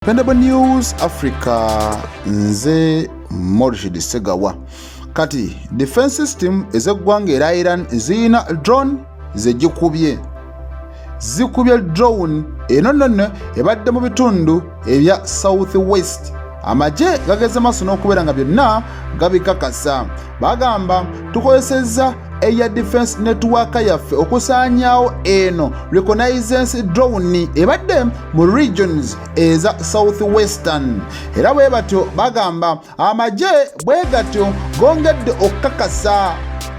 Dependable News Africa nze Morshid Segawa. Kati defense system ezeggwanga era Iran ziyina drone zikubye drone eno nno ebadde mu bitundu ebya South West. Amagye gageze maaso n'okubeera nga byonna gabikakasa. Bagamba tukozesezza Air Defense Network yaffe okusaanyaawo eno reconnaissance drone ebadde mu regions eza South Western. Era bwe batyo bagamba amagye bwe gatyo gongedde okukakasa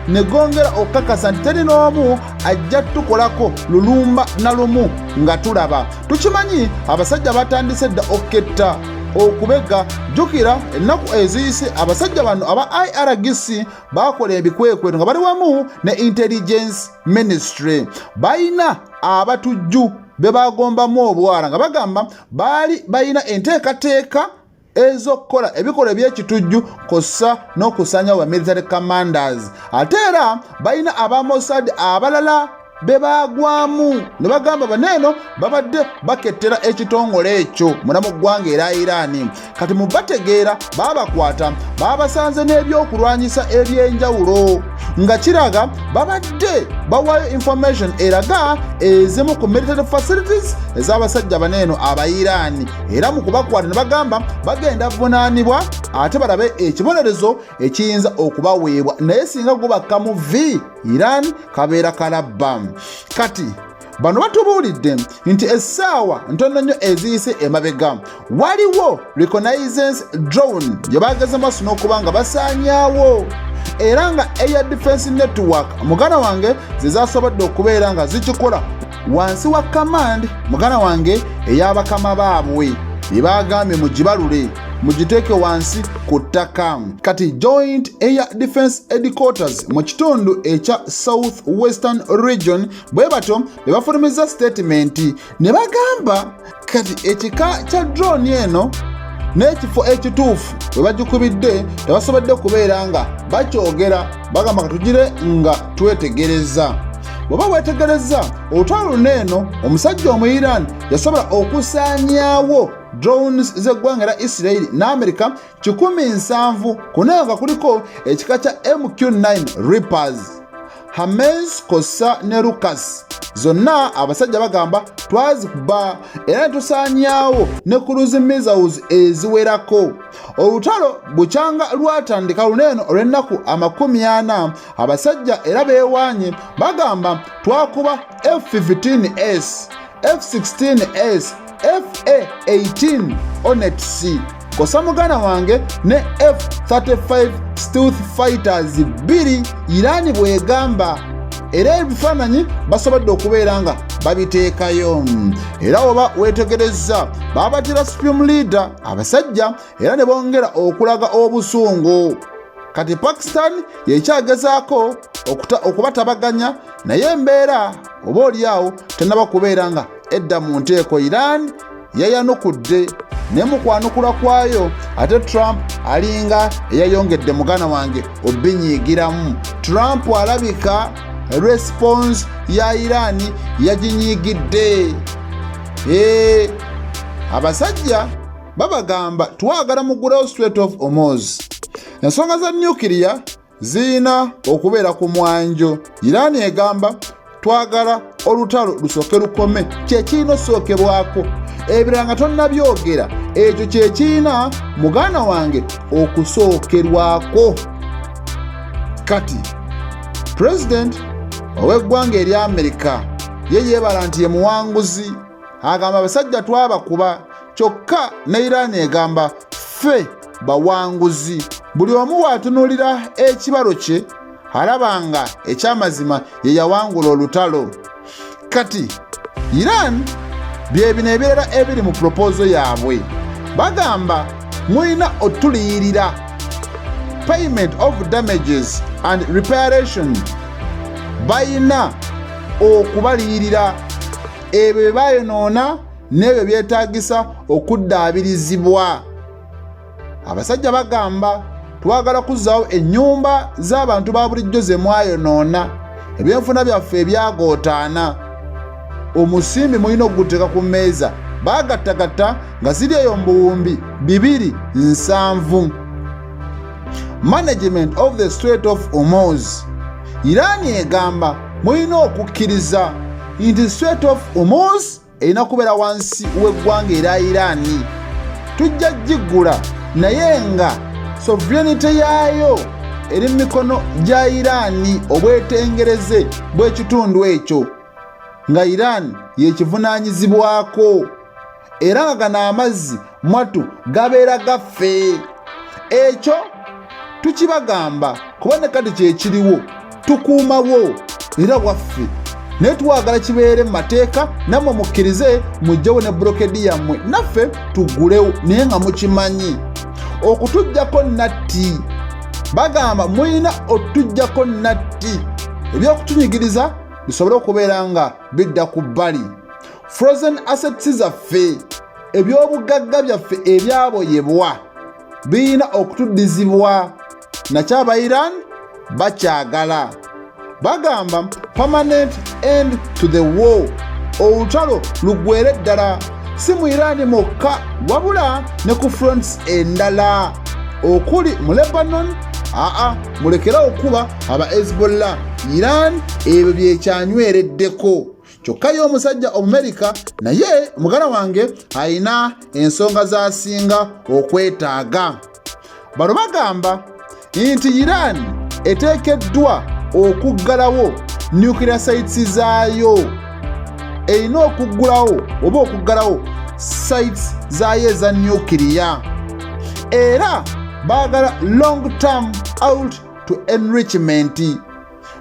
ne gongera okukakasa nti teri n'omu ajja tukolako lulumba na lumu nga tulaba. Tukimanyi abasajja batandise dda oketta okubega. Jukira ennaku eziyise abasajja bano aba IRGC bakola ebikwekweto nga bali wamu ne intelligence ministry. Bayina abatujju be bagombamu obwara nga bagamba baali bayina enteekateeka ez'okukola ebikola eby'ekitujju kossa n'okusanya wa military commanders. Ate era bayina aba Mossad abalala be bagwamu ne bagamba baneeno babadde bakettera ekitongole ekyo mulamu ggwanga era Iran. Kati mu bategeera babakwata babasanze n'ebyokulwanyisa eby'enjawulo nga kiraga babadde bawayo information eraga ezimu ku military facilities ez'abasajja baneeno aba Iran. Era mu kubakwata ne bagamba bagenda vunaanibwa ate balabe ekibonerezo ekiyinza okubaweebwa, naye singa gubakka mu Iran kabeera kalabba. Kati bano batubuulidde nti essaawa ntono nnyo eziyise emabega waliwo reconnaissance drone gye bageze maaso n'okuba nga basaanyaawo era nga Air Defense Network mugana wange zezasobodde okubeera nga zikikola wansi wa command mugana wange ey'abakama baabwe bye bagambye mugibalule mugiteeke wansi ku ttaka. Kati Joint Air Defense Headquarters mu kitundu ekya South Western Region bwe bato ne bafulumiza statement ne bagamba kati ekika kya drone eno n'ekifo ekituufu bwe bagikubidde tebasobodde kubeera nga bakyogera. Bagamba katugire nga twetegereza. Bw'oba weetegereza olutalo luneeno omusajja omu Iran yasobola okusaanyaawo drones z'eggwanga era Israel n'Amerika 700 kunayo nga kuliko ekika kya MQ-9 Reapers, Hames kossa ne Lucas. Zonna abasajja bagamba twazikuba era tusaanyaawo ne cruise missiles eziwerako. Olutalo bukyanga lwatandika luneeno olw'ennaku 40 abasajja era beewaanye bagamba twakuba F-15S, F-16S, FA-18 Hornets kosa mugana wange ne F-35 stealth fighters 2 Iran bwegamba. Era ebifaananyi basobodde okubeera nga babiteekayo. Era oba weetegereza babatira supreme leader abasajja era ne bongera okulaga obusungu. Kati Pakistan yekyagezaako okubatabaganya naye embeera oba oliawo tennaba kubeera nga edda mu nteeko. Iran yayanukudde ne mu kwanukula kwayo ate Trump alinga eyayongedde mugana wange obinyiigiramu. Trump alabika response ya Iran yaginyiigidde. Abasajja babagamba twagala muggulawo Strait of Hormuz. Ensonga za nuclear ziyina okubeera ku mwanjo. Iran egamba twagala olutalo lusooke lukome, kyekirina osookebwako. Ebirala nga tonnabyogera ekyo kyekirina muganda wange okusookerwako. Kati President ow'eggwanga erya Amerika ye yeebala nti ye muwanguzi, agamba abasajja twabakuba kyokka ne Iran egamba ffe bawanguzi. Buli omu waatunuulira ekibalo kye alaba nga ekyamazima ye yawangula olutalo. Kati Iran bye bino ebirala ebiri mu proposal yaabwe. Bagamba mulina otuliyirira payment of damages and reparation. Bayina okubaliyirira ebyo bye bayonoona n'ebyo byetaagisa okuddaabirizibwa. Abasajja bagamba twagala kuzzaawo ennyumba z'abantu ba bulijjo ze mwayonoona, ebyenfuna byaffe ebyagootaana. Omusimbi mulina okuguteeka ku mmeeza baagattagatta nga ziri eyo mu buwumbi 207. Management of the Strait of Hormuz. Iran egamba mulina okukkiriza nti Strait of Hormuz erina kubeera wansi w'eggwanga erya Iran. Tujja giggula naye nga sovereignty yaayo eri mu mikono gya Iran obwetengereze bw'ekitundu ekyo nga Iran yekivunaanyizibwako era nga gano amazzi mwatu gabeera gaffe. Ekyo tukibagamba kuba ne kati kyekiriwo tukuumawo era waffe naye twagala kibeere mu mateeka nammwe mukkirize mujjewo ne bulokedi yammwe naffe tuggulewo naye nga mukimanyi okutuggyako natti. Bagamba mulina otuggyako natti ebyokutunyigiriza bisobole okubeera nga bidda ku bbali. Frozen assets zaffe ebyobugagga byaffe ebyaboyebwa birina okutuddizibwa nakyo aba Iran bakyagala. Bagamba permanent end to the war, olutalo luggweere ddala si mu Iran mokka wabula ne ku fronts endala okuli mu Lebanon. Mulekera okuba aba Hezbollah. Iran ebyo byekyanywereddeko kyokka ye omusajja Omumerika naye mugala wange ayina ensonga z'asinga okwetaaga. Bano bagamba nti Iran eteekeddwa okuggalawo nuclear sites zaayo. Erina okuggulawo oba okuggalawo sites zaayo eza nuclear era baagala long term out to enrichment.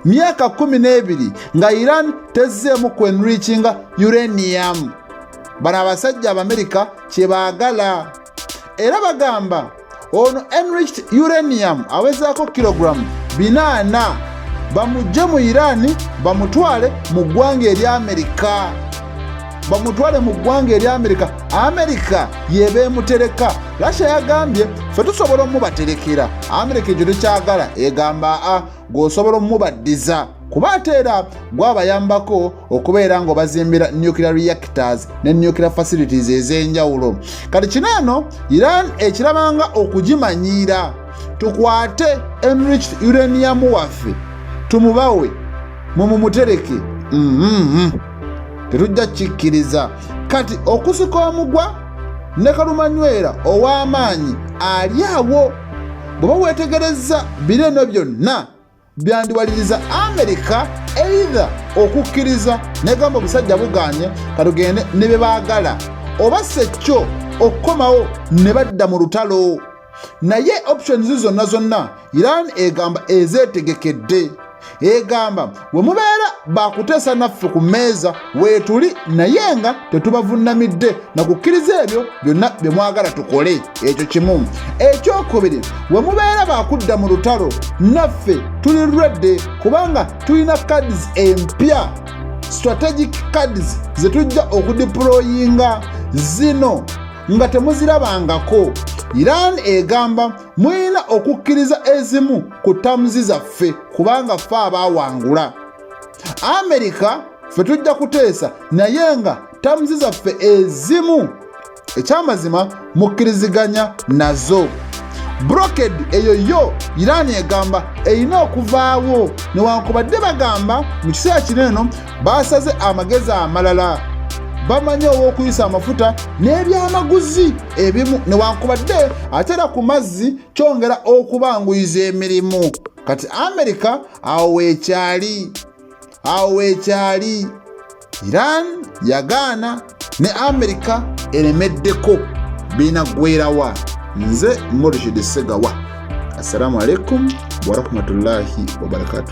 Myaka 12 nga Iran tezzeemu ku enrichinga uranium. Bano abasajja Abamerika kye baagala era bagamba ono enriched uranium awezaako kilogram 800 bamugye mu Iran bamutwale mu ggwanga erya Amerika. Amerika yebe mutereka. Russia yagambye ffe tusobola omubaterekera. Amerika ekyo tekyagala egamba gwosobola omubaddiza kuba ate era gwabayambako okubeera nga bazimbira nuclear reactors ne nuclear facilities ez'enjawulo. Kati kino eno Iran ekirabanga okugimanyiira. Tukwate enriched uranium waffe tumubawe mumutereke. Tetujja kikkiriza. Kati okusika omugwa ne kalumanywera ow'amaanyi ali awo. Bw'oba weetegereza bireno byonna byandiwaliriza Amerika either okukkiriza negamba obusajja buganye katugende ne bye baagala oba sekyo okukomawo ne badda mu lutalo. Naye options zonna Iran egamba ezeetegekedde. Egamba bwe mubeera bakuteesa naffe ku mmeeza weetuli naye nga tetubavunnamidde na kukkiriza ebyo byonna bye mwagala tukole. Ekyo kimu. Ekyokubiri, bwe mubeera bakudda mu lutalo naffe tuli ready kubanga tulina cards empya, strategic cards ze tujja okudeployinga zino nga temuzirabangako. Iran egamba mwina okukkiriza ezimu ku terms zaffe kubanga ffe abaawangula. Amerika ffe tujja kuteesa naye nga terms zaffe ezimu ekyamazima mukkiriziganya nazo. Blockade eyo yo Iran egamba erina okuvaawo newankubadde bagamba mu kiseera kino eno basaze amagezi amalala. Bamanyi okuyisa amafuta n'ebyamaguzi ebimu newankubadde ate era ku mazzi kyongera okubanguyiza emirimu. Kati Amerika awo weekyali. Iran yagaana ne Amerika eremeddeko bina gwerawa. Nze Murshid Segawa. Assalamu alaikum wa rahmatullahi wa barakatuh.